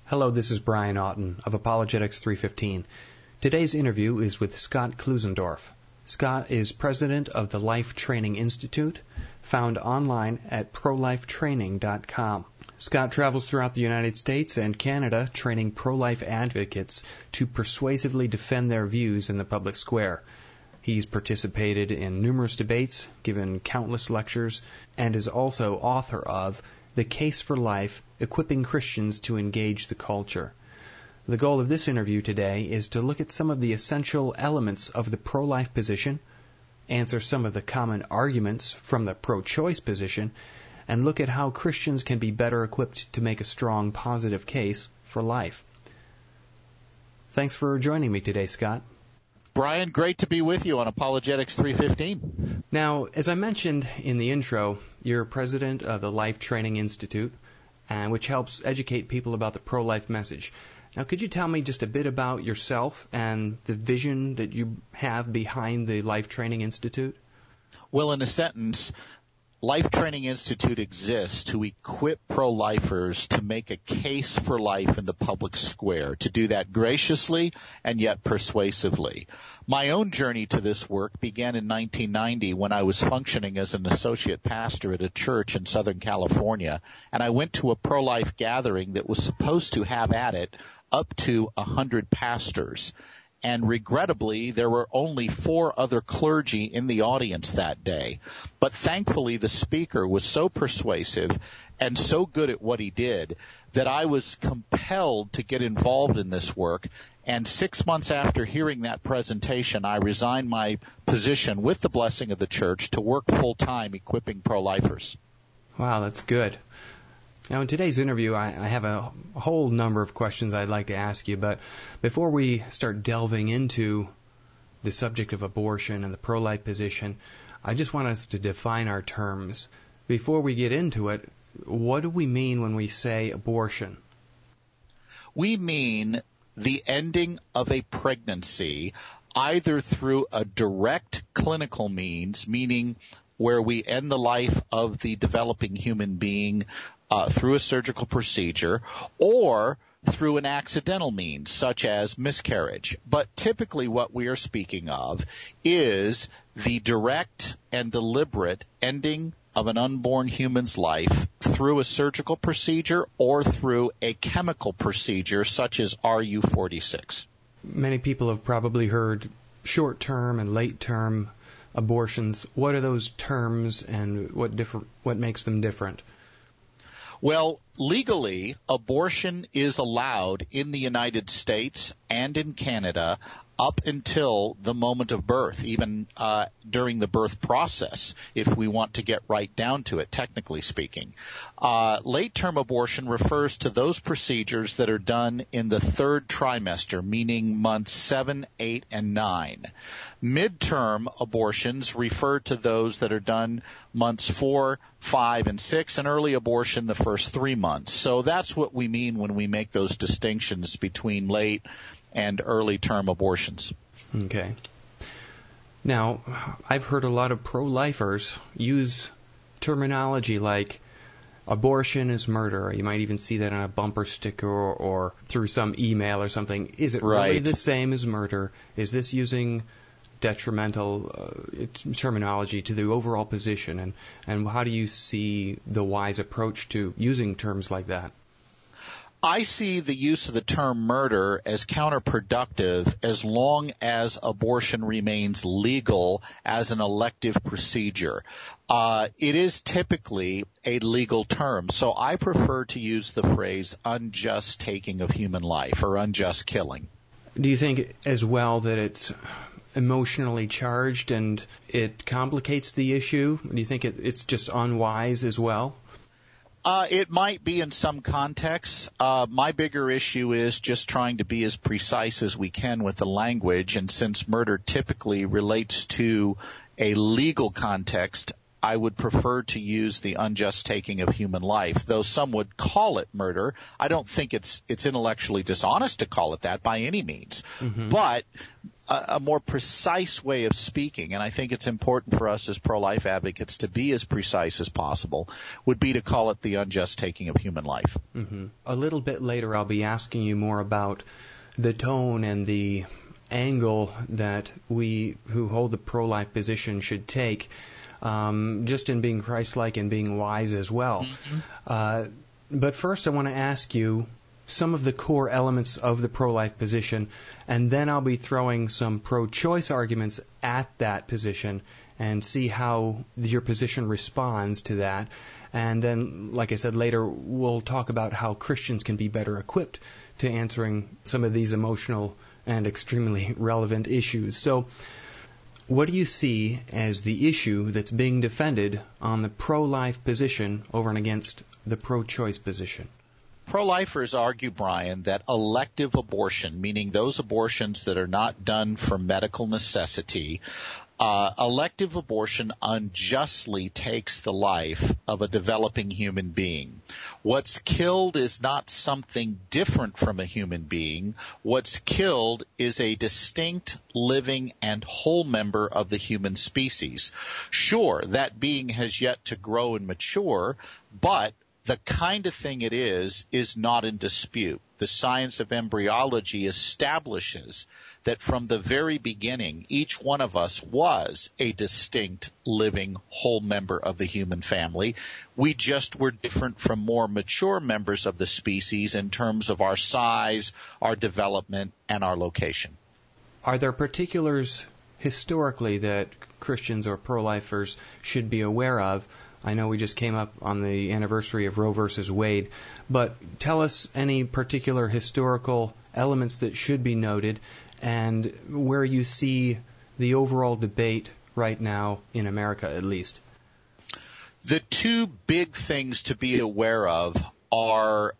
Hello, this is Brian Oughton of Apologetics315. Today's interview is with Scott Klusendorf. Scott is president of the Life Training Institute, found online at prolifetraining.com. Scott travels throughout the United States and Canada training pro-life advocates to persuasively defend their views in the public square. He's participated in numerous debates, given countless lectures, and is also author of The Case for Life, Equipping Christians to Engage the Culture. The goal of this interview today is to look at some of the essential elements of the pro-life position, answer some of the common arguments from the pro-choice position, and look at how Christians can be better equipped to make a strong, positive case for life. Thanks for joining me today, Scott. Brian, great to be with you on Apologetics 315. Now, as I mentioned in the intro, you're president of the Life Training Institute, which helps educate people about the pro-life message. Now, could you tell me just a bit about yourself and the vision that you have behind the Life Training Institute? Well, in a sentence, Life Training Institute exists to equip pro-lifers to make a case for life in the public square, to do that graciously and yet persuasively. My own journey to this work began in 1990 when I was functioning as an associate pastor at a church in Southern California, and I went to a pro-life gathering that was supposed to have at it up to 100 pastors. And regrettably, there were only 4 other clergy in the audience that day. But thankfully, the speaker was so persuasive and so good at what he did that I was compelled to get involved in this work. And 6 months after hearing that presentation, I resigned my position with the blessing of the church to work full-time equipping pro-lifers. Wow, that's good. Now, in today's interview, I have a whole number of questions I'd like to ask you, but before we start delving into the subject of abortion and the pro-life position, I just want us to define our terms. Before we get into it, what do we mean when we say abortion? We mean the ending of a pregnancy, either through a direct clinical means, meaning where we end the life of the developing human being through a surgical procedure, or through an accidental means, such as miscarriage. But typically what we are speaking of is the direct and deliberate ending of an unborn human's life through a surgical procedure or through a chemical procedure, such as RU46. Many people have probably heard short-term and late-term abortions. What are those terms, and what makes them different? Well, legally, abortion is allowed in the United States and in Canada up until the moment of birth, even during the birth process, if we want to get right down to it, technically speaking. Late-term abortion refers to those procedures that are done in the 3rd trimester, meaning months 7, 8, and 9. Mid-term abortions refer to those that are done months 4, 5, and 6, and early abortion the first 3 months. So that's what we mean when we make those distinctions between late and early-term abortions. Okay. Now, I've heard a lot of pro-lifers use terminology like abortion is murder. You might even see that on a bumper sticker or through some email or something. Is it really the same as murder? Is this using detrimental terminology to the overall position? And how do you see the wise approach to using terms like that? I see the use of the term murder as counterproductive as long as abortion remains legal as an elective procedure. It is typically a legal term, so I prefer to use the phrase unjust taking of human life or unjust killing. Do you think as well that it's emotionally charged and it complicates the issue? Do you think it's just unwise as well? It might be in some contexts. My bigger issue is just trying to be as precise as we can with the language, and since murder typically relates to a legal context, I would prefer to use the unjust taking of human life. Though some would call it murder, I don't think it's intellectually dishonest to call it that by any means. Mm-hmm. But a more precise way of speaking, and I think it's important for us as pro-life advocates to be as precise as possible, would be to call it the unjust taking of human life. Mm-hmm. A little bit later, I'll be asking you more about the tone and the angle that we who hold the pro-life position should take, just in being Christ-like and being wise as well. Mm-hmm. But first, I want to ask you some of the core elements of the pro-life position, and then I'll be throwing some pro-choice arguments at that position and see how your position responds to that. And then, like I said, later we'll talk about how Christians can be better equipped to answering some of these emotional and extremely relevant issues. So, what do you see as the issue that's being defended on the pro-life position over and against the pro-choice position? Pro-lifers argue, Brian, that elective abortion, meaning those abortions that are not done for medical necessity, elective abortion unjustly takes the life of a developing human being. What's killed is not something different from a human being. What's killed is a distinct, living, and whole member of the human species. Sure, that being has yet to grow and mature, but the kind of thing it is not in dispute. The science of embryology establishes that from the very beginning, each one of us was a distinct, living, whole member of the human family. We just were different from more mature members of the species in terms of our size, our development, and our location. Are there particulars historically that Christians or pro-lifers should be aware of? I know we just came up on the anniversary of Roe versus Wade, but tell us any particular historical elements that should be noted and where you see the overall debate right now in America, at least. The two big things to be aware of are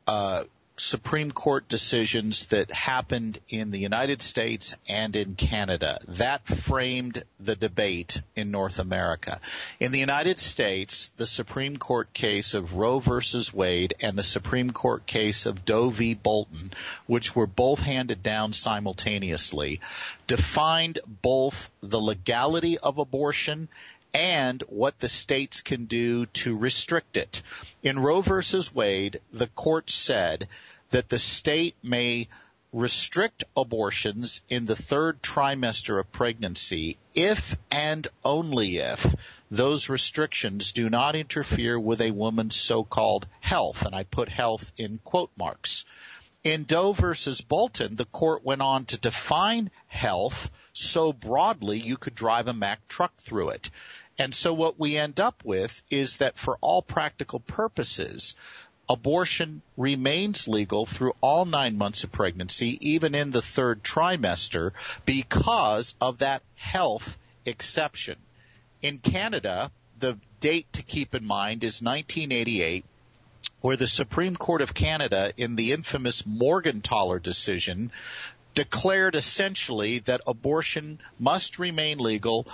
Supreme Court decisions that happened in the United States and in Canada. That framed the debate in North America. In the United States, the Supreme Court case of Roe versus Wade and the Supreme Court case of Doe v. Bolton, which were both handed down simultaneously, defined both the legality of abortion and what the states can do to restrict it. In Roe versus Wade, the court said that the state may restrict abortions in the third trimester of pregnancy if and only if those restrictions do not interfere with a woman's so-called health, and I put health in quote marks. In Doe versus Bolton, the court went on to define health so broadly you could drive a Mack truck through it. And so what we end up with is that for all practical purposes, abortion remains legal through all 9 months of pregnancy, even in the third trimester, because of that health exception. In Canada, the date to keep in mind is 1988, where the Supreme Court of Canada, in the infamous Morgentaler decision, declared essentially that abortion must remain legal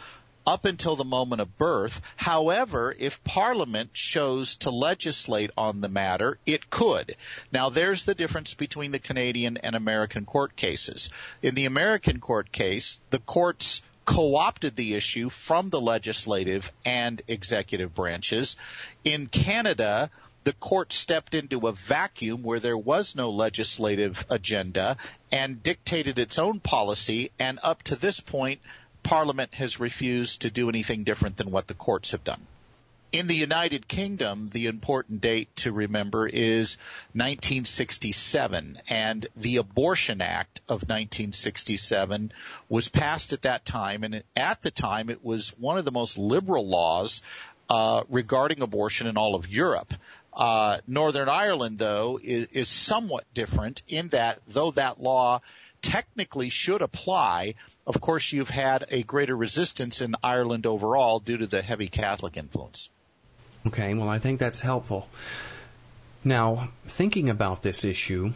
up until the moment of birth. However, if Parliament chose to legislate on the matter, it could. Now, there's the difference between the Canadian and American court cases. In the American court case, the courts co-opted the issue from the legislative and executive branches. In Canada, the court stepped into a vacuum where there was no legislative agenda and dictated its own policy, and up to this point, Parliament has refused to do anything different than what the courts have done. In the United Kingdom, the important date to remember is 1967, and the Abortion Act of 1967 was passed at that time, and at the time it was one of the most liberal laws regarding abortion in all of Europe. Northern Ireland, though, is somewhat different in that, though that law technically should apply, of course, you've had a greater resistance in Ireland overall due to the heavy Catholic influence. Okay, well, I think that's helpful. Now, thinking about this issue,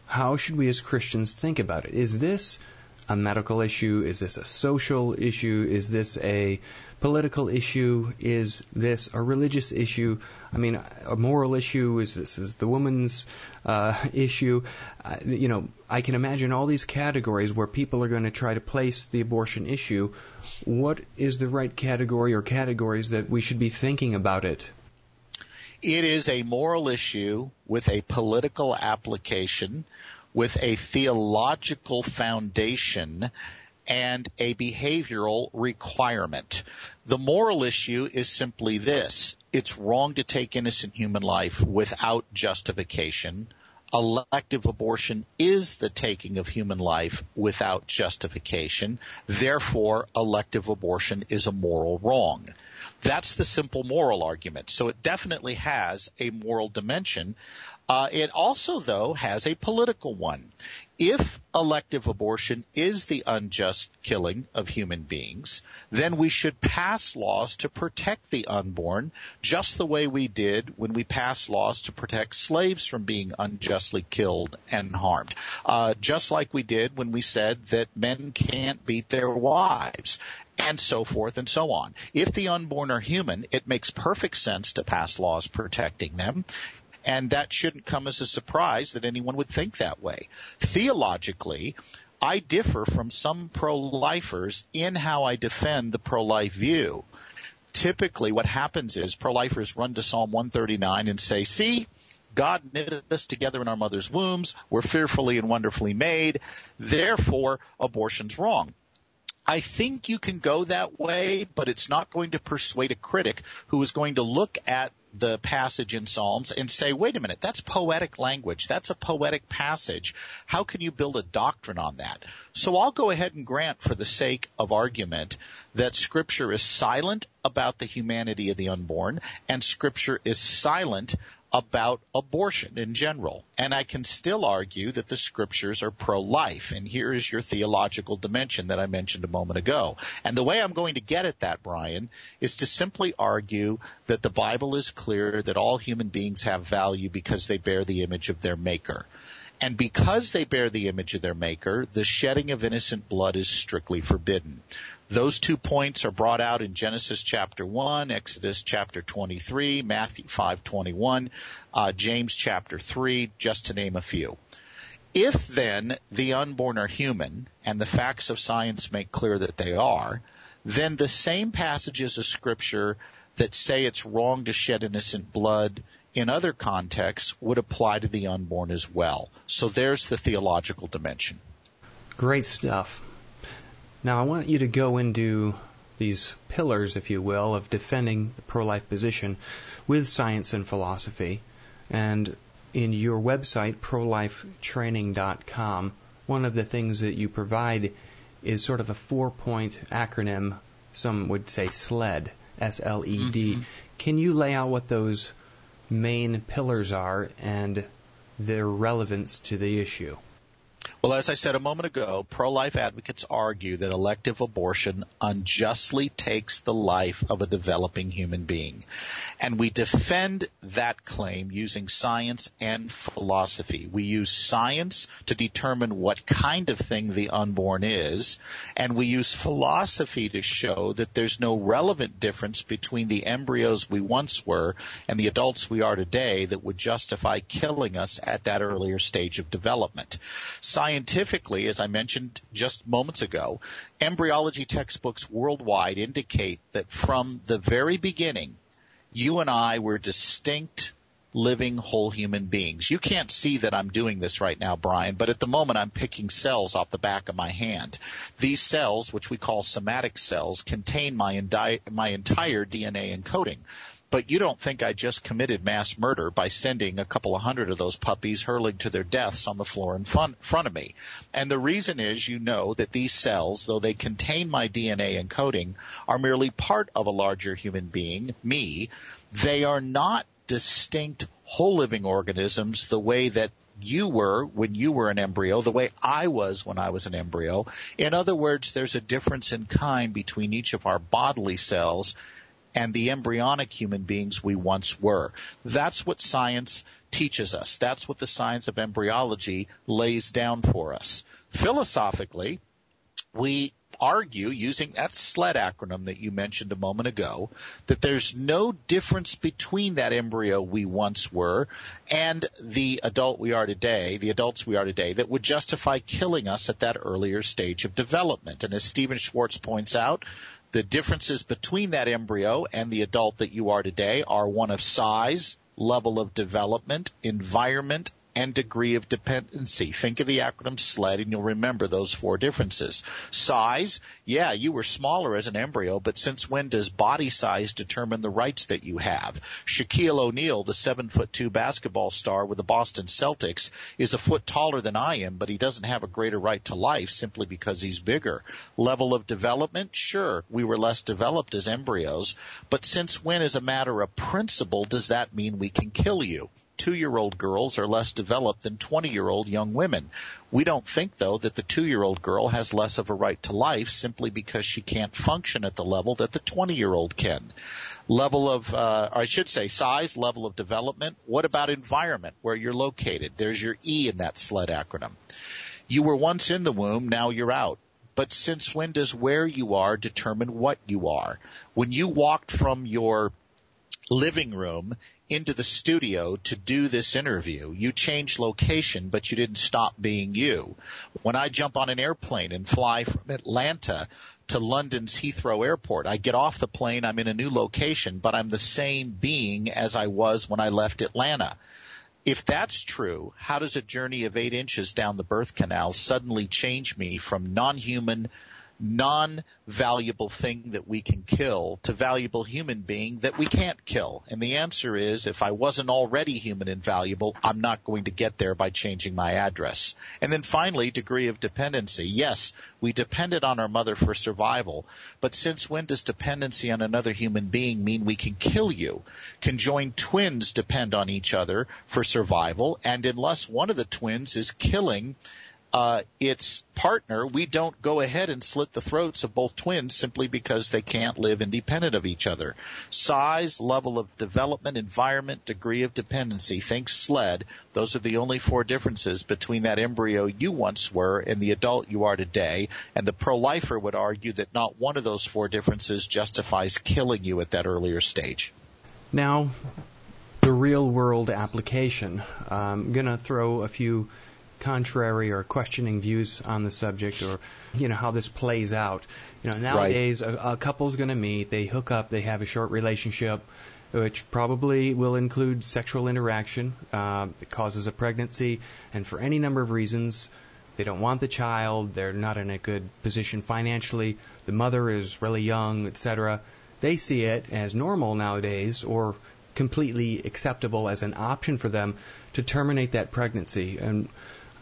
how should we as Christians think about it? Is this a medical issue? Is this a social issue? Is this a political issue? Is this a religious issue? I mean, a moral issue? Is the woman's issue? I can imagine all these categories where people are going to try to place the abortion issue. What is the right category or categories that we should be thinking about it? It is a moral issue with a political application, with a theological foundation, and a behavioral requirement. The moral issue is simply this: it's wrong to take innocent human life without justification. Elective abortion is the taking of human life without justification. Therefore, elective abortion is a moral wrong. That's the simple moral argument. So it definitely has a moral dimension. It also, though, has a political one. If elective abortion is the unjust killing of human beings, then we should pass laws to protect the unborn, just the way we did when we passed laws to protect slaves from being unjustly killed and harmed. Just like we did when we said that men can't beat their wives, and so forth and so on. If the unborn are human, it makes perfect sense to pass laws protecting them. And that shouldn't come as a surprise that anyone would think that way. Theologically, I differ from some pro-lifers in how I defend the pro-life view. Typically, what happens is pro-lifers run to Psalm 139 and say, see, God knitted us together in our mother's wombs. We're fearfully and wonderfully made. Therefore, abortion's wrong. I think you can go that way, but it's not going to persuade a critic who is going to look at the passage in Psalms and say, wait a minute, that's poetic language. That's a poetic passage. How can you build a doctrine on that? So I'll go ahead and grant, for the sake of argument, that Scripture is silent about the humanity of the unborn, and Scripture is silent about abortion in general. And I can still argue that the Scriptures are pro-life. And here is your theological dimension that I mentioned a moment ago. And the way I'm going to get at that, Brian, is to simply argue that the Bible is clear that all human beings have value because they bear the image of their Maker. And because they bear the image of their Maker, the shedding of innocent blood is strictly forbidden. Those 2 points are brought out in Genesis chapter 1, Exodus chapter 23, Matthew 5:21, James chapter 3, just to name a few. If then the unborn are human, and the facts of science make clear that they are, then the same passages of Scripture that say it's wrong to shed innocent blood in other contexts would apply to the unborn as well. So there's the theological dimension. Great stuff. Now I want you to go into these pillars, if you will, of defending the pro-life position with science and philosophy. And in your website, prolifetraining.com, one of the things that you provide is sort of a 4-point acronym. Some would say SLED, S-L-E-D. Mm-hmm. Can you lay out what those main pillars are and their relevance to the issue? Well, as I said a moment ago, pro-life advocates argue that elective abortion unjustly takes the life of a developing human being. And we defend that claim using science and philosophy. We use science to determine what kind of thing the unborn is, and we use philosophy to show that there's no relevant difference between the embryos we once were and the adults we are today that would justify killing us at that earlier stage of development. Scientifically, as I mentioned just moments ago, embryology textbooks worldwide indicate that from the very beginning, you and I were distinct, living, whole human beings. You can't see that I'm doing this right now, Brian, but at the moment I'm picking cells off the back of my hand. These cells, which we call somatic cells, contain my entire DNA encoding. But you don't think I just committed mass murder by sending a couple of hundred of those puppies hurling to their deaths on the floor in front of me. And the reason is, you know, that these cells, though they contain my DNA encoding, are merely part of a larger human being, me. They are not distinct whole living organisms the way that you were when you were an embryo, the way I was when I was an embryo. In other words, there's a difference in kind between each of our bodily cells and the embryonic human beings we once were. That's what science teaches us. That's what the science of embryology lays down for us. Philosophically, we argue, using that SLED acronym that you mentioned a moment ago, that there's no difference between that embryo we once were and the adults we are today, that would justify killing us at that earlier stage of development. And as Stephen Schwartz points out, the differences between that embryo and the adult that you are today are one of size, level of development, environment, and degree of dependency. Think of the acronym SLED, and you'll remember those four differences. Size, yeah, you were smaller as an embryo, but since when does body size determine the rights that you have? Shaquille O'Neal, the 7'2" basketball star with the Boston Celtics, is a foot taller than I am, but he doesn't have a greater right to life simply because he's bigger. Level of development, sure, we were less developed as embryos, but since when, as a matter of principle, does that mean we can kill you? 2-year-old girls are less developed than 20-year-old young women. We don't think, though, that the 2-year-old girl has less of a right to life simply because she can't function at the level that the 20-year-old can. Level of, size, level of development. What about environment, where you're located? There's your E in that SLED acronym. You were once in the womb, now you're out. But since when does where you are determine what you are? When you walked from your living room into the studio to do this interview, you changed location, but you didn't stop being you. When I jump on an airplane and fly from Atlanta to London's Heathrow Airport, I get off the plane, I'm in a new location, but I'm the same being as I was when I left Atlanta. If that's true, how does a journey of 8 inches down the birth canal suddenly change me from non-human, non-valuable thing that we can kill to valuable human being that we can't kill? And the answer is, if I wasn't already human and valuable, I'm not going to get there by changing my address. And then finally, degree of dependency. Yes, we depended on our mother for survival, but since when does dependency on another human being mean we can kill you? Conjoined twins depend on each other for survival, and unless one of the twins is killing its partner, we don't go ahead and slit the throats of both twins simply because they can't live independent of each other. Size, level of development, environment, degree of dependency. Think SLED. Those are the only 4 differences between that embryo you once were and the adult you are today. And the pro-lifer would argue that not one of those 4 differences justifies killing you at that earlier stage. Now, the real-world application. I'm going to throw a few contrary or questioning views on the subject, or how this plays out. Nowadays, right, a couple's going to meet, they hook up, they have a short relationship, which probably will include sexual interaction. It causes a pregnancy, and for any number of reasons, they don't want the child, they're not in a good position financially, the mother is really young, etc. They see it as normal nowadays, or completely acceptable as an option for them to terminate that pregnancy. And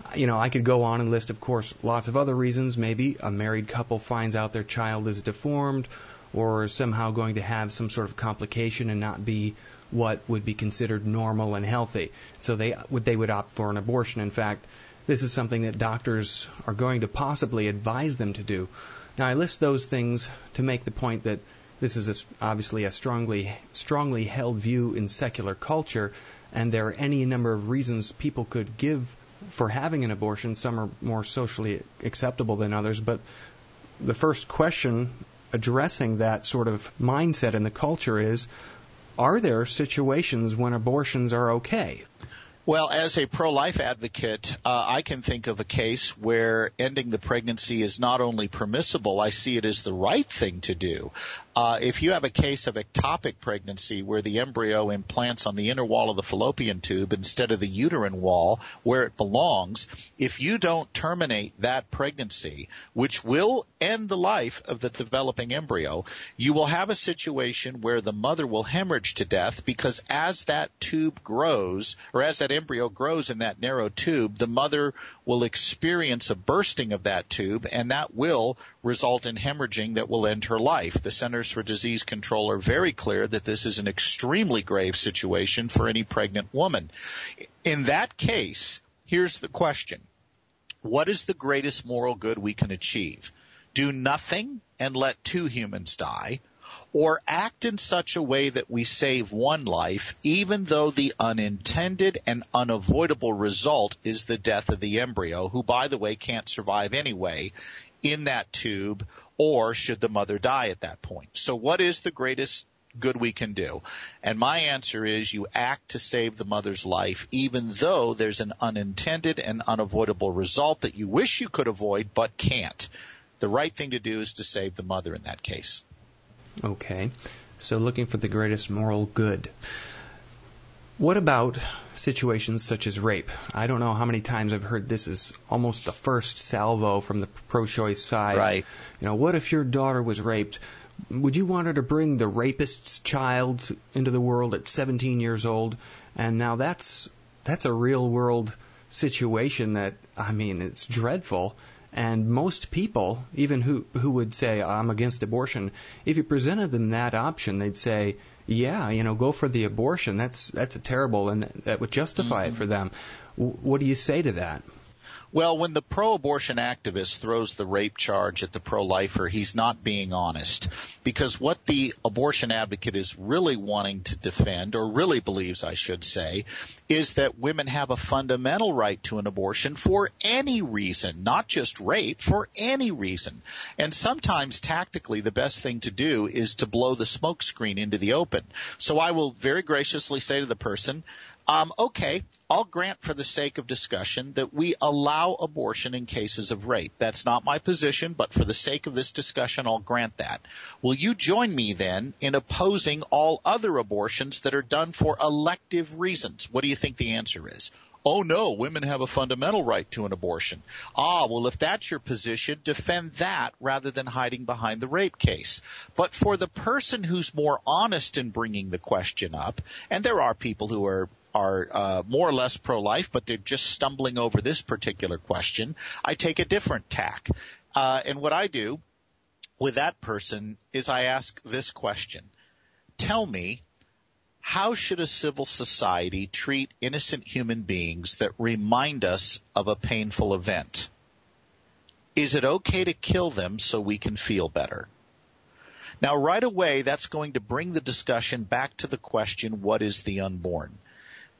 I could go on and list, of course, lots of other reasons. Maybe a married couple finds out their child is deformed or somehow going to have some sort of complication and not be what would be considered normal and healthy. So they would opt for an abortion. In fact, this is something that doctors are going to possibly advise them to do. Now, I list those things to make the point that this is obviously a strongly held view in secular culture, and there are any number of reasons people could give for having an abortion. Some are more socially acceptable than others, but the first question addressing that sort of mindset in the culture is, are there situations when abortions are okay? Well, as a pro-life advocate, I can think of a case where ending the pregnancy is not only permissible, I see it as the right thing to do. If you have a case of ectopic pregnancy where the embryo implants on the inner wall of the fallopian tube instead of the uterine wall where it belongs, if you don't terminate that pregnancy, which will end the life of the developing embryo, you will have a situation where the mother will hemorrhage to death because as that tube grows, or as that embryo grows in that narrow tube, the mother will experience a bursting of that tube, and that will result in hemorrhaging that will end her life. The Centers for Disease Control are very clear that this is an extremely grave situation for any pregnant woman. In that case, here's the question. What is the greatest moral good we can achieve? Do nothing and let 2 humans die, or act in such a way that we save 1 life, even though the unintended and unavoidable result is the death of the embryo, who, by the way, can't survive anyway, in that tube, or should the mother die at that point? So what is the greatest good we can do? And my answer is you act to save the mother's life, even though there's an unintended and unavoidable result that you wish you could avoid but can't. The right thing to do is to save the mother in that case. Okay, so looking for the greatest moral good. What about situations such as rape? I don't know how many times I've heard this is almost the first salvo from the pro-choice side. Right. What if your daughter was raped? Would you want her to bring the rapist's child into the world at 17 years old? And now that's a real-world situation that, it's dreadful. And most people, even who would say, I'm against abortion, if you presented them that option, they'd say, yeah, go for the abortion. That's a terrible, and that would justify it for them. What do you say to that? Well, when the pro-abortion activist throws the rape charge at the pro-lifer, he's not being honest. Because what the abortion advocate is really wanting to defend, or really believes, I should say, is that women have a fundamental right to an abortion for any reason, not just rape, for any reason. And sometimes, tactically, the best thing to do is to blow the smoke screen into the open. So I will very graciously say to the person, okay, I'll grant for the sake of discussion that we allow abortion in cases of rape. That's not my position, but for the sake of this discussion, I'll grant that. Will you join me then in opposing all other abortions that are done for elective reasons? What do you think the answer is? Oh, no, women have a fundamental right to an abortion. Well, if that's your position, defend that rather than hiding behind the rape case. But for the person who's more honest in bringing the question up, and there are people who are more or less pro-life, but they're just stumbling over this particular question, I take a different tack. And what I do with that person is I ask this question. Tell me, how should a civil society treat innocent human beings that remind us of a painful event? Is it okay to kill them so we can feel better? Now, right away, that's going to bring the discussion back to the question, what is the unborn?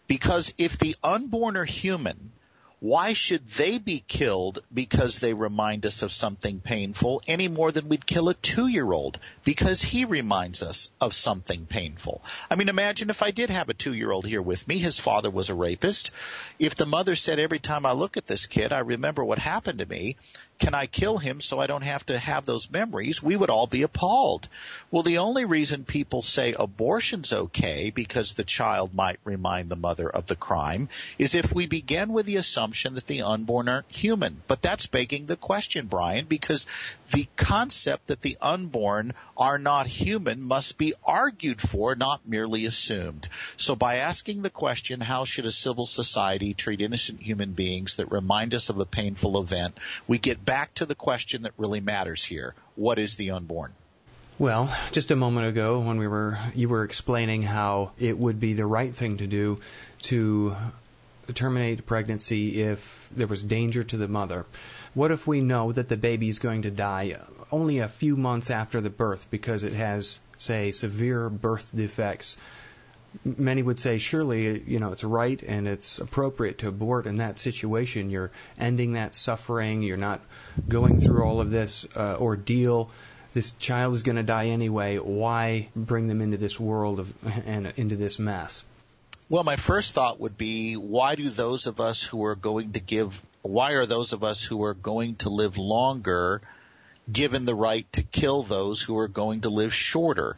Because if the unborn are human, why should they be killed because they remind us of something painful any more than we'd kill a 2-year-old because he reminds us of something painful? Imagine if I did have a 2-year-old here with me. His father was a rapist. If the mother said, every time I look at this kid, I remember what happened to me, can I kill him so I don't have to have those memories? We would all be appalled. Well, the only reason people say abortion's okay because the child might remind the mother of the crime is if we begin with the assumption that the unborn are human. But that's begging the question, Brian, because the concept that the unborn are not human must be argued for, not merely assumed. So by asking the question, how should a civil society treat innocent human beings that remind us of a painful event, we get back to the question that really matters here. What is the unborn? Well, just a moment ago when you were explaining how it would be the right thing to do to terminate pregnancy if there was danger to the mother. What if we know that the baby is going to die only a few months after the birth because it has, say, severe birth defects? Many would say, surely, it's right and it's appropriate to abort in that situation. You're ending that suffering. You're not going through all of this ordeal. This child is going to die anyway. Why bring them into this world and into this mess? Well, my first thought would be, why are those of us who are going to live longer given the right to kill those who are going to live shorter?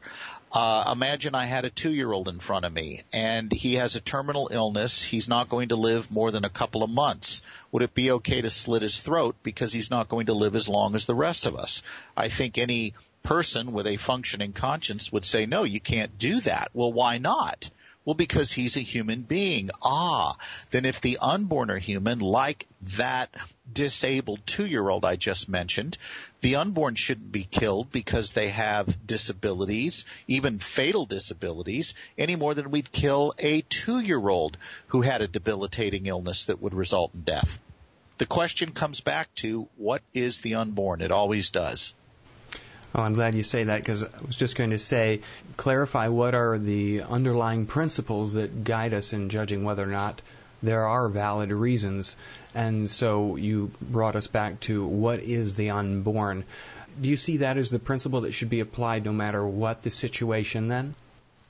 Imagine I had a 2-year-old in front of me, and he has a terminal illness. He's not going to live more than a couple of months. Would it be okay to slit his throat because he's not going to live as long as the rest of us? I think any person with a functioning conscience would say, no, you can't do that. Well, why not? Well, because he's a human being. Then if the unborn are human, like that disabled 2-year-old I just mentioned, the unborn shouldn't be killed because they have disabilities, even fatal disabilities, any more than we'd kill a 2-year-old who had a debilitating illness that would result in death. The question comes back to, what is the unborn? It always does. Oh, I'm glad you say that, because I was just going to say, clarify what are the underlying principles that guide us in judging whether or not there are valid reasons. And so you brought us back to what is the unborn. Do you see that as the principle that should be applied no matter what the situation then?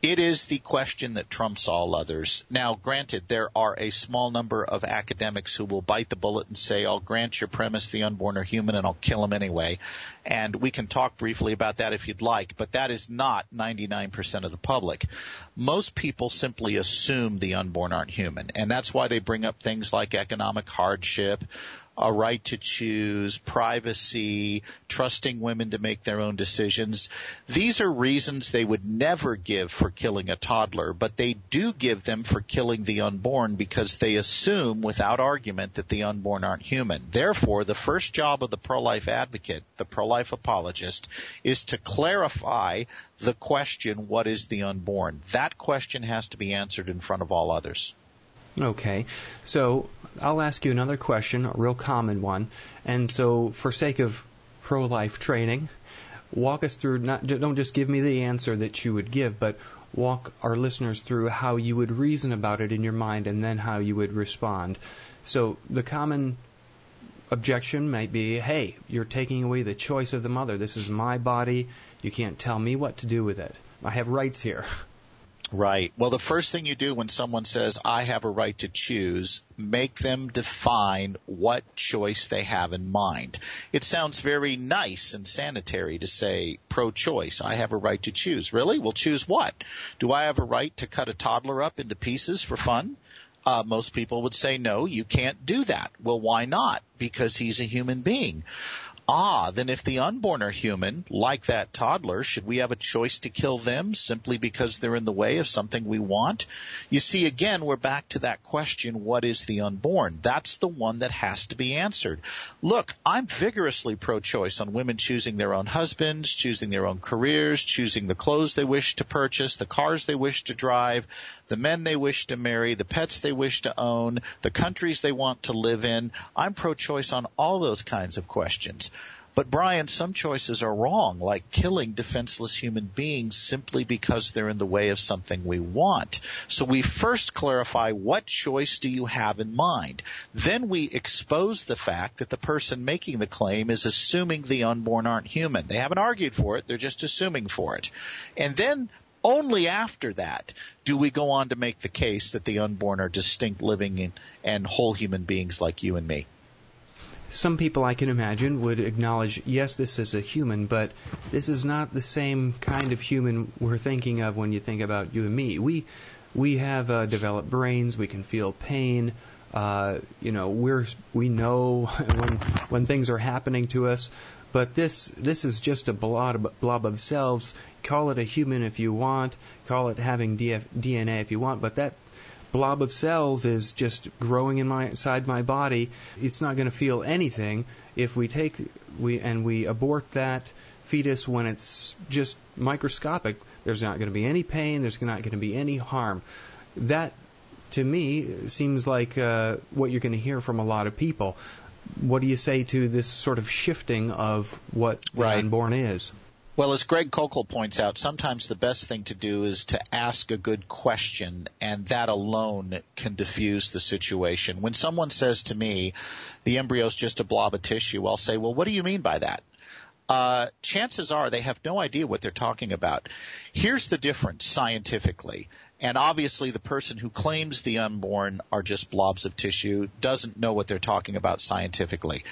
It is the question that trumps all others. Now, granted, there are a small number of academics who will bite the bullet and say, I'll grant your premise, the unborn are human, and I'll kill them anyway. And we can talk briefly about that if you'd like, but that is not 99% of the public. Most people simply assume the unborn aren't human, and that's why they bring up things like economic hardship, a right to choose, privacy, trusting women to make their own decisions. These are reasons they would never give for killing a toddler, but they do give them for killing the unborn because they assume without argument that the unborn aren't human. Therefore, the first job of the pro-life advocate, the pro-life apologist, is to clarify the question, what is the unborn? That question has to be answered in front of all others. Okay, so I'll ask you another question, a real common one. And so for sake of pro-life training, walk us through, don't just give me the answer that you would give, but walk our listeners through how you would reason about it in your mind and then how you would respond. So the common objection might be, hey, you're taking away the choice of the mother. This is my body. You can't tell me what to do with it. I have rights here. Right. Well, the first thing you do when someone says, I have a right to choose, make them define what choice they have in mind. It sounds very nice and sanitary to say pro-choice. I have a right to choose. Really? Well, choose what? Do I have a right to cut a toddler up into pieces for fun? Most people would say, no, you can't do that. Well, why not? Because he's a human being. Then if the unborn are human, like that toddler, should we have a choice to kill them simply because they're in the way of something we want? You see, again, we're back to that question, what is the unborn? That's the one that has to be answered. Look, I'm vigorously pro-choice on women choosing their own husbands, choosing their own careers, choosing the clothes they wish to purchase, the cars they wish to drive, the men they wish to marry, the pets they wish to own, the countries they want to live in. I'm pro-choice on all those kinds of questions. But, Brian, some choices are wrong, like killing defenseless human beings simply because they're in the way of something we want. So we first clarify what choice do you have in mind. Then we expose the fact that the person making the claim is assuming the unborn aren't human. They haven't argued for it. They're just assuming for it. And then only after that do we go on to make the case that the unborn are distinct, living, and whole human beings like you and me. Some people, I can imagine, would acknowledge, yes, this is a human, but this is not the same kind of human we're thinking of when you think about you and me. We have developed brains. We can feel pain. We know when things are happening to us. But this is just a blob of cells. Call it a human if you want. Call it having DNA if you want. But that blob of cells is just growing inside my body. It's not going to feel anything if we abort that fetus when it's just microscopic. There's not going to be any pain. There's not going to be any harm. That, to me, seems like what you're going to hear from a lot of people. What do you say to this sort of shifting of what the unborn is? Well, as Greg Kokel points out, sometimes the best thing to do is to ask a good question, and that alone can diffuse the situation. When someone says to me, the embryo's just a blob of tissue, I'll say, well, what do you mean by that? Chances are they have no idea what they're talking about. Here's the difference scientifically. And obviously the person who claims the unborn are just blobs of tissue doesn't know what they're talking about scientifically.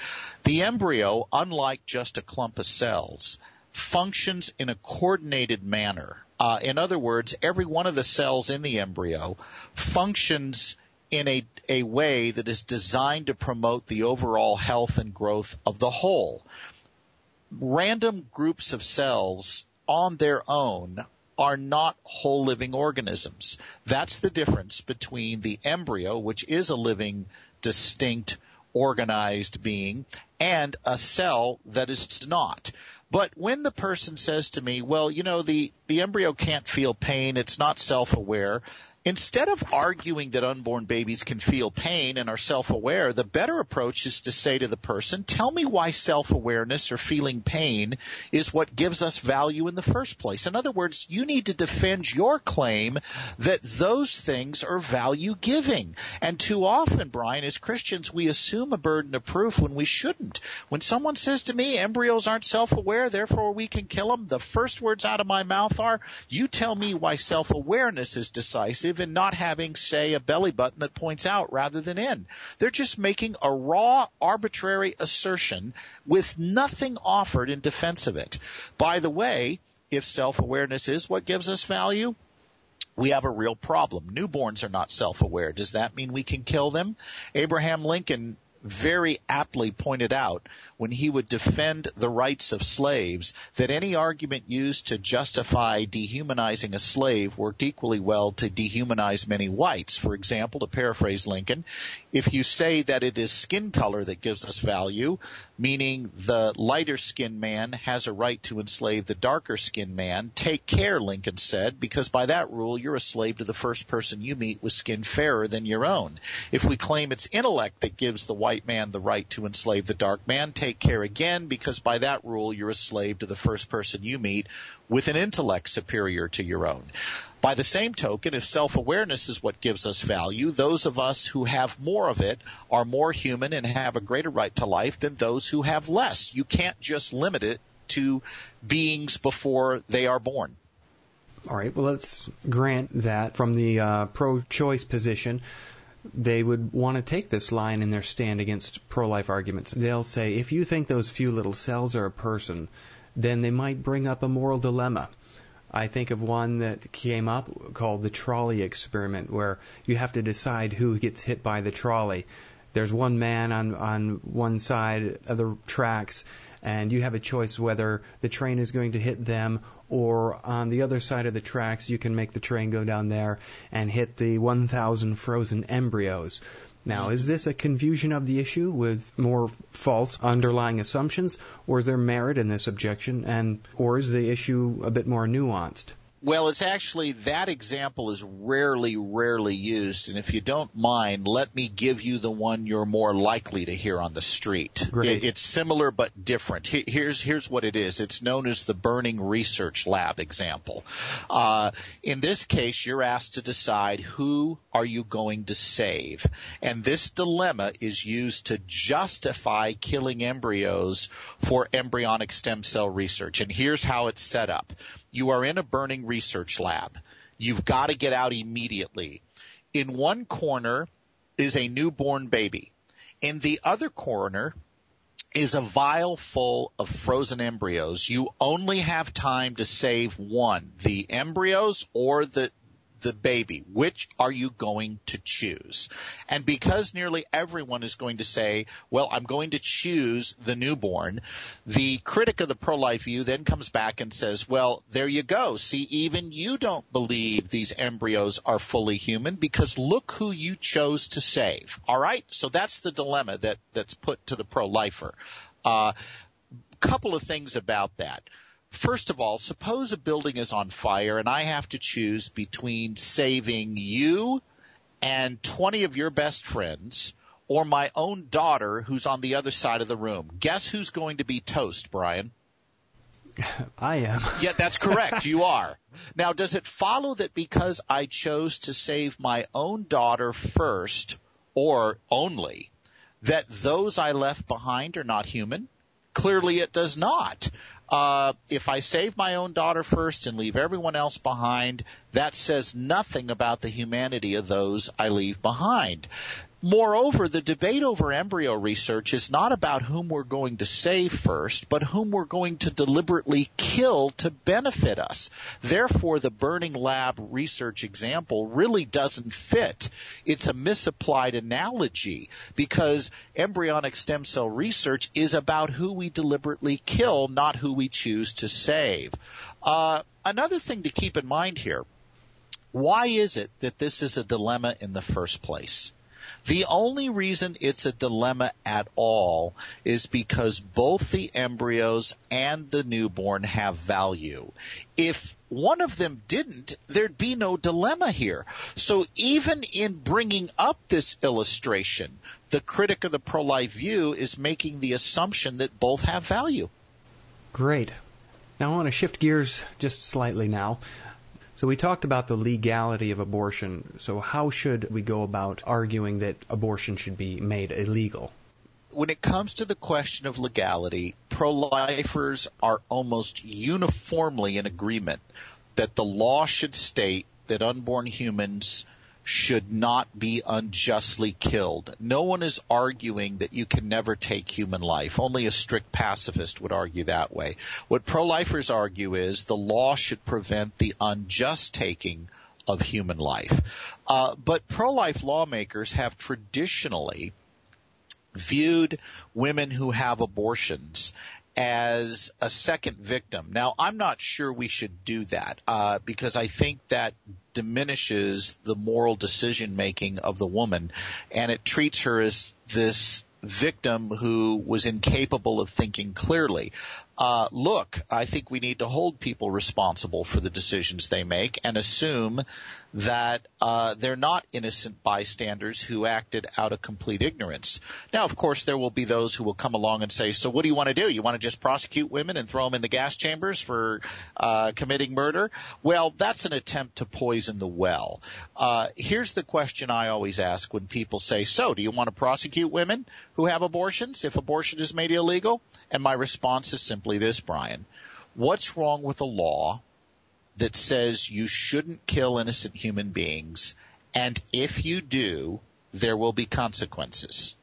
The embryo, unlike just a clump of cells, functions in a coordinated manner. In other words, every one of the cells in the embryo functions in a way that is designed to promote the overall health and growth of the whole. Random groups of cells on their own are not whole living organisms. That's the difference between the embryo, which is a living, distinct, organized being, and a cell that is not. But when the person says to me, well, the embryo can't feel pain, it's not self-aware, Instead of arguing that unborn babies can feel pain and are self-aware, the better approach is to say to the person, tell me why self-awareness or feeling pain is what gives us value in the first place. In other words, you need to defend your claim that those things are value-giving. And too often, Brian, as Christians, we assume a burden of proof when we shouldn't. When someone says to me, embryos aren't self-aware, therefore we can kill them, the first words out of my mouth are, you tell me why self-awareness is decisive in not having, say, a belly button that points out rather than in. They're just making a raw, arbitrary assertion with nothing offered in defense of it. By the way, if self-awareness is what gives us value, we have a real problem. Newborns are not self-aware. Does that mean we can kill them? Abraham Lincoln very aptly pointed out when he would defend the rights of slaves that any argument used to justify dehumanizing a slave worked equally well to dehumanize many whites. For example, to paraphrase Lincoln, if you say that it is skin color that gives us value, meaning the lighter-skinned man has a right to enslave the darker-skinned man, take care, Lincoln said, because by that rule you're a slave to the first person you meet with skin fairer than your own. If we claim it's intellect that gives the white man the right to enslave the dark man, take care again, because by that rule you're a slave to the first person you meet with an intellect superior to your own. By the same token, if self-awareness is what gives us value, those of us who have more of it are more human and have a greater right to life than those who have less. You can't just limit it to beings before they are born. All right, well, let's grant that from the pro-choice position, they would want to take this line in their stand against pro-life arguments. They'll say, if you think those few little cells are a person, then they might bring up a moral dilemma. I think of one that came up called the trolley experiment, where you have to decide who gets hit by the trolley. There's one man on one side of the tracks, and you have a choice whether the train is going to hit them, or on the other side of the tracks you can make the train go down there and hit the 1,000 frozen embryos. Now, is this a confusion of the issue with more false underlying assumptions, or is there merit in this objection, or is the issue a bit more nuanced? Well, it's actually, that example is rarely used, and if you don't mind, let me give you the one you're more likely to hear on the street. Great. It's similar but different. Here's what it is. It's known as the burning research lab example. In this case, you're asked to decide who are you going to save, and this dilemma is used to justify killing embryos for embryonic stem cell research, and here's how it's set up. You are in a burning research lab. You've got to get out immediately. In one corner is a newborn baby. In the other corner is a vial full of frozen embryos. You only have time to save one, the embryos or the baby. Which are you going to choose? And because nearly everyone is going to say, well, I'm going to choose the newborn, the critic of the pro-life view then comes back and says, well, there you go. See, even you don't believe these embryos are fully human because look who you chose to save. All right? So that's the dilemma that's put to the pro-lifer. Couple of things about that. First of all, suppose a building is on fire and I have to choose between saving you and 20 of your best friends or my own daughter who's on the other side of the room. Guess who's going to be toast, Brian? I am. Yeah, that's correct. You are. Now, does it follow that because I chose to save my own daughter first or only, that those I left behind are not human? Clearly it does not. If I save my own daughter first and leave everyone else behind, that says nothing about the humanity of those I leave behind. Moreover, the debate over embryo research is not about whom we're going to save first, but whom we're going to deliberately kill to benefit us. Therefore, the burning lab research example really doesn't fit. It's a misapplied analogy because embryonic stem cell research is about who we deliberately kill, not who we choose to save. Another thing to keep in mind here, why is it that this is a dilemma in the first place? The only reason it's a dilemma at all is because both the embryos and the newborn have value. If one of them didn't, there'd be no dilemma here. So even in bringing up this illustration, the critic of the pro-life view is making the assumption that both have value. Great. Now I want to shift gears just slightly now. So we talked about the legality of abortion. So how should we go about arguing that abortion should be made illegal? When it comes to the question of legality, pro-lifers are almost uniformly in agreement that the law should state that unborn humans should not be unjustly killed. No one is arguing that you can never take human life. Only a strict pacifist would argue that way. What pro-lifers argue is the law should prevent the unjust taking of human life. But pro-life lawmakers have traditionally viewed women who have abortions as a second victim. Now, I'm not sure we should do that because I think that diminishes the moral decision-making of the woman, and it treats her as this victim who was incapable of thinking clearly. Look, I think we need to hold people responsible for the decisions they make and assume that they're not innocent bystanders who acted out of complete ignorance. Now, of course, there will be those who will come along and say, so what do you want to do? You want to just prosecute women and throw them in the gas chambers for committing murder? Well, that's an attempt to poison the well. Here's the question I always ask when people say, so do you want to prosecute women who have abortions if abortion is made illegal? And my response is simply this, Brian. What's wrong with a law that says you shouldn't kill innocent human beings, and if you do, there will be consequences?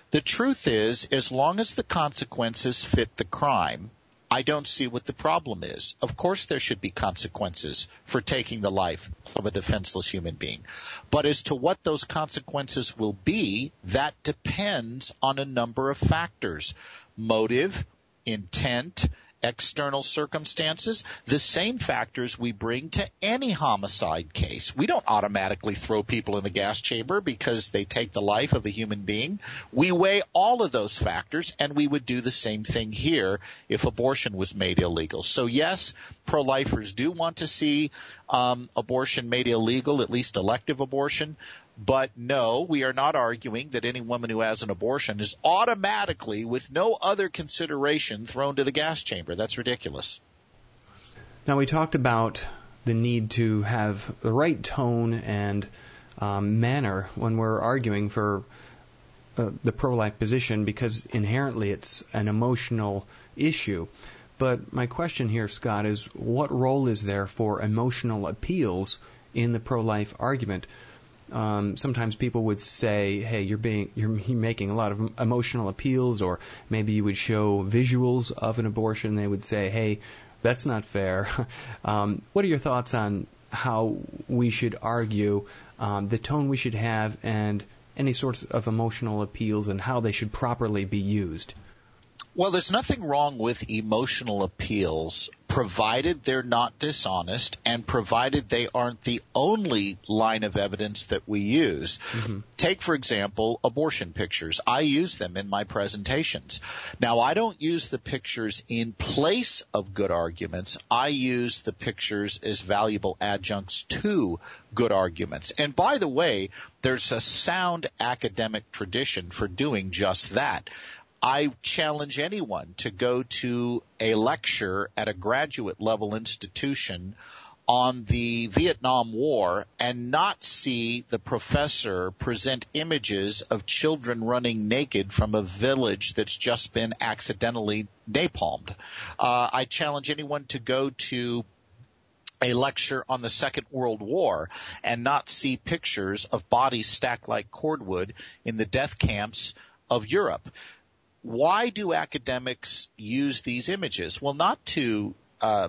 The truth is, as long as the consequences fit the crime, I don't see what the problem is. Of course there should be consequences for taking the life of a defenseless human being. But as to what those consequences will be, that depends on a number of factors. Motive, intent, external circumstances, the same factors we bring to any homicide case. We don't automatically throw people in the gas chamber because they take the life of a human being. We weigh all of those factors, and we would do the same thing here if abortion was made illegal. So yes, pro-lifers do want to see abortion made illegal, at least elective abortion. But no, we are not arguing that any woman who has an abortion is automatically, with no other consideration, thrown to the gas chamber. That's ridiculous. Now, we talked about the need to have the right tone and manner when we're arguing for the pro-life position because inherently it's an emotional issue. But my question here, Scott, is what role is there for emotional appeals in the pro-life argument? Sometimes people would say, hey, you're making a lot of emotional appeals, or maybe you would show visuals of an abortion. They would say, hey, that's not fair. What are your thoughts on how we should argue, the tone we should have, and any sorts of emotional appeals and how they should properly be used? Well, there's nothing wrong with emotional appeals, provided they're not dishonest and provided they aren't the only line of evidence that we use. Mm-hmm. Take, for example, abortion pictures. I use them in my presentations. Now, I don't use the pictures in place of good arguments. I use the pictures as valuable adjuncts to good arguments. And by the way, there's a sound academic tradition for doing just that. I challenge anyone to go to a lecture at a graduate level institution on the Vietnam War and not see the professor present images of children running naked from a village that's just been accidentally napalmed. I challenge anyone to go to a lecture on the Second World War and not see pictures of bodies stacked like cordwood in the death camps of Europe. Why do academics use these images? Well, not to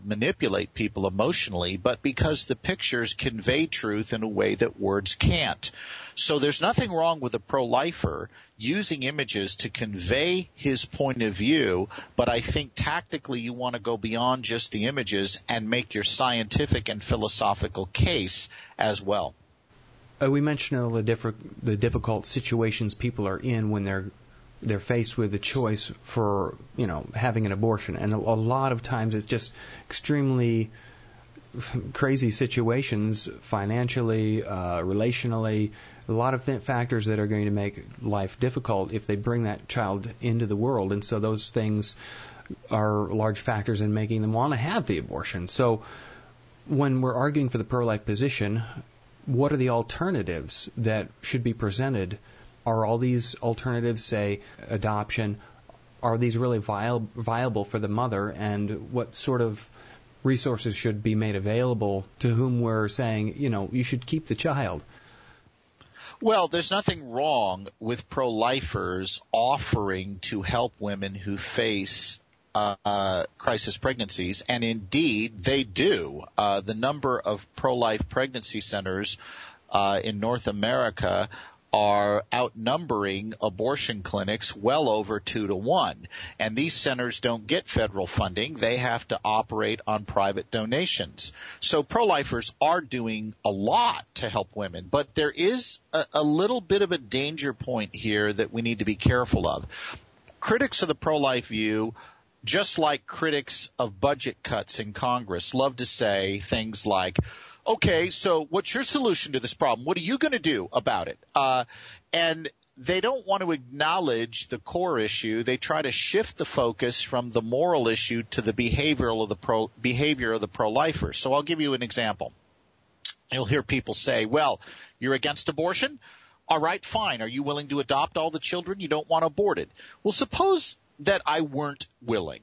manipulate people emotionally, but because the pictures convey truth in a way that words can't. So there's nothing wrong with a pro-lifer using images to convey his point of view, but I think tactically you want to go beyond just the images and make your scientific and philosophical case as well. We mentioned all the difficult situations people are in when they're faced with the choice for, having an abortion. And a lot of times it's just extremely crazy situations, financially, relationally, a lot of factors that are going to make life difficult if they bring that child into the world. And so those things are large factors in making them want to have the abortion. So when we're arguing for the pro-life position, what are the alternatives that should be presented? Are all these alternatives, say, adoption, are these really viable for the mother? And what sort of resources should be made available to whom we're saying, you should keep the child? Well, there's nothing wrong with pro-lifers offering to help women who face crisis pregnancies, and indeed they do. The number of pro-life pregnancy centers in North America are outnumbering abortion clinics well over 2-1. And these centers don't get federal funding. They have to operate on private donations. So pro-lifers are doing a lot to help women. But there is a little bit of a danger point here that we need to be careful of. Critics of the pro-life view, just like critics of budget cuts in Congress, love to say things like, okay, so what's your solution to this problem? What are you going to do about it? And they don't want to acknowledge the core issue. They try to shift the focus from the moral issue to the behavior of the pro-lifer. So I'll give you an example. You'll hear people say, well, you're against abortion? All right, fine. Are you willing to adopt all the children you don't want aborted? Well, suppose that I weren't willing.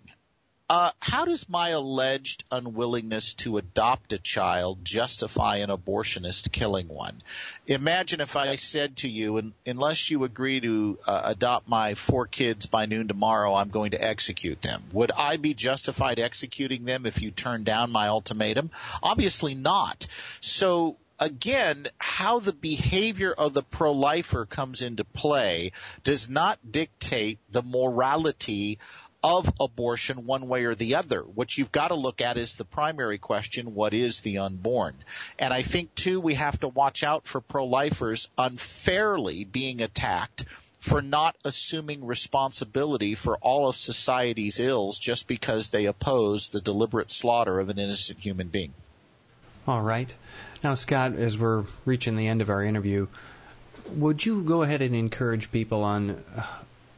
How does my alleged unwillingness to adopt a child justify an abortionist killing one? Imagine if I said to you, unless you agree to adopt my 4 kids by noon tomorrow, I'm going to execute them. Would I be justified executing them if you turned down my ultimatum? Obviously not. So again, how the behavior of the pro-lifer comes into play does not dictate the morality of abortion one way or the other. What you've got to look at is the primary question, what is the unborn? And I think, too, we have to watch out for pro-lifers unfairly being attacked for not assuming responsibility for all of society's ills just because they oppose the deliberate slaughter of an innocent human being. All right. Now, Scott, as we're reaching the end of our interview, would you go ahead and encourage people on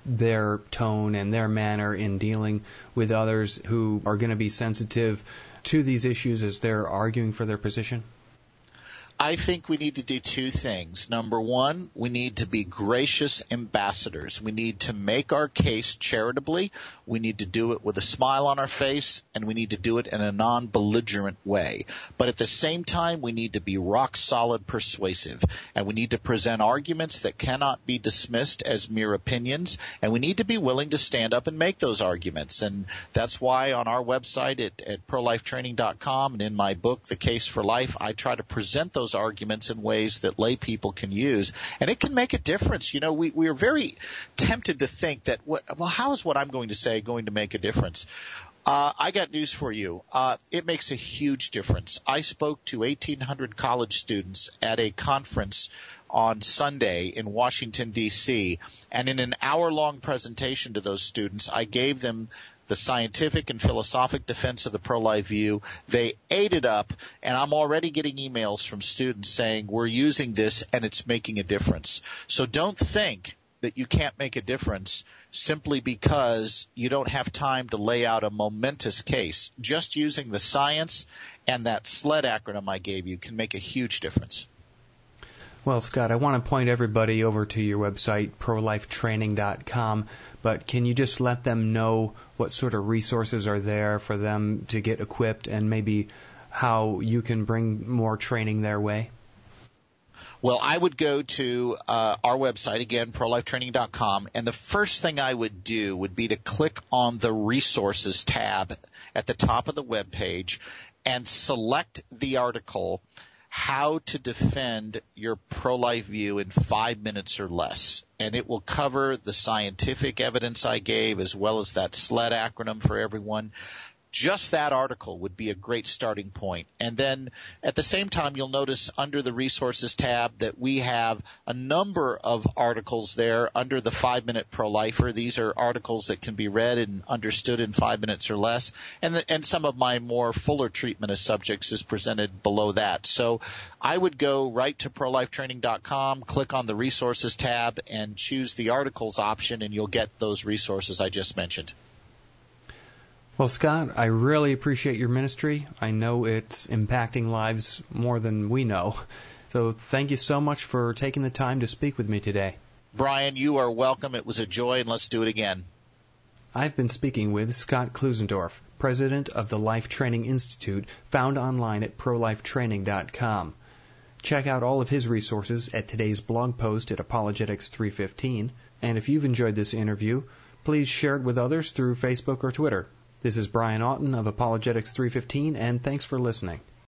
their tone and their manner in dealing with others who are going to be sensitive to these issues as they're arguing for their position? I think we need to do 2 things. Number one, we need to be gracious ambassadors. We need to make our case charitably. We need to do it with a smile on our face, and we need to do it in a non-belligerent way. But at the same time, we need to be rock-solid persuasive, and we need to present arguments that cannot be dismissed as mere opinions, and we need to be willing to stand up and make those arguments. And that's why on our website at prolifetraining.com and in my book, The Case for Life, I try to present those arguments in ways that lay people can use, and it can make a difference. We are very tempted to think that, how is what I'm going to say going to make a difference? I got news for you. It makes a huge difference. I spoke to 1,800 college students at a conference on Sunday in Washington, D.C., and in an hour-long presentation to those students, I gave them the scientific and philosophic defense of the pro-life view. They ate it up, and I'm already getting emails from students saying, we're using this and it's making a difference. So don't think that you can't make a difference simply because you don't have time to lay out a momentous case. Just using the science and that SLED acronym I gave you can make a huge difference. Well, Scott, I want to point everybody over to your website, prolifetraining.com, but can you just let them know what sort of resources are there for them to get equipped and maybe how you can bring more training their way? Well, I would go to our website, again, prolifetraining.com, and the first thing I would do would be to click on the Resources tab at the top of the web page and select the article, How to Defend Your Pro-Life View in 5 minutes or Less. And it will cover the scientific evidence I gave as well as that SLED acronym for everyone. just that article would be a great starting point. And then at the same time, you'll notice under the resources tab that we have a number of articles there under the 5-Minute Pro-Lifer. These are articles that can be read and understood in 5 minutes or less. And some of my more fuller treatment of subjects is presented below that. So I would go right to prolifetraining.com, click on the resources tab, and choose the articles option, and you'll get those resources I just mentioned. Well, Scott, I really appreciate your ministry. I know it's impacting lives more than we know. So thank you so much for taking the time to speak with me today. Brian, you are welcome. It was a joy, and let's do it again. I've been speaking with Scott Klusendorf, president of the Life Training Institute, found online at prolifetraining.com. Check out all of his resources at today's blog post at Apologetics315. And if you've enjoyed this interview, please share it with others through Facebook or Twitter. This is Brian Auten of Apologetics315, and thanks for listening.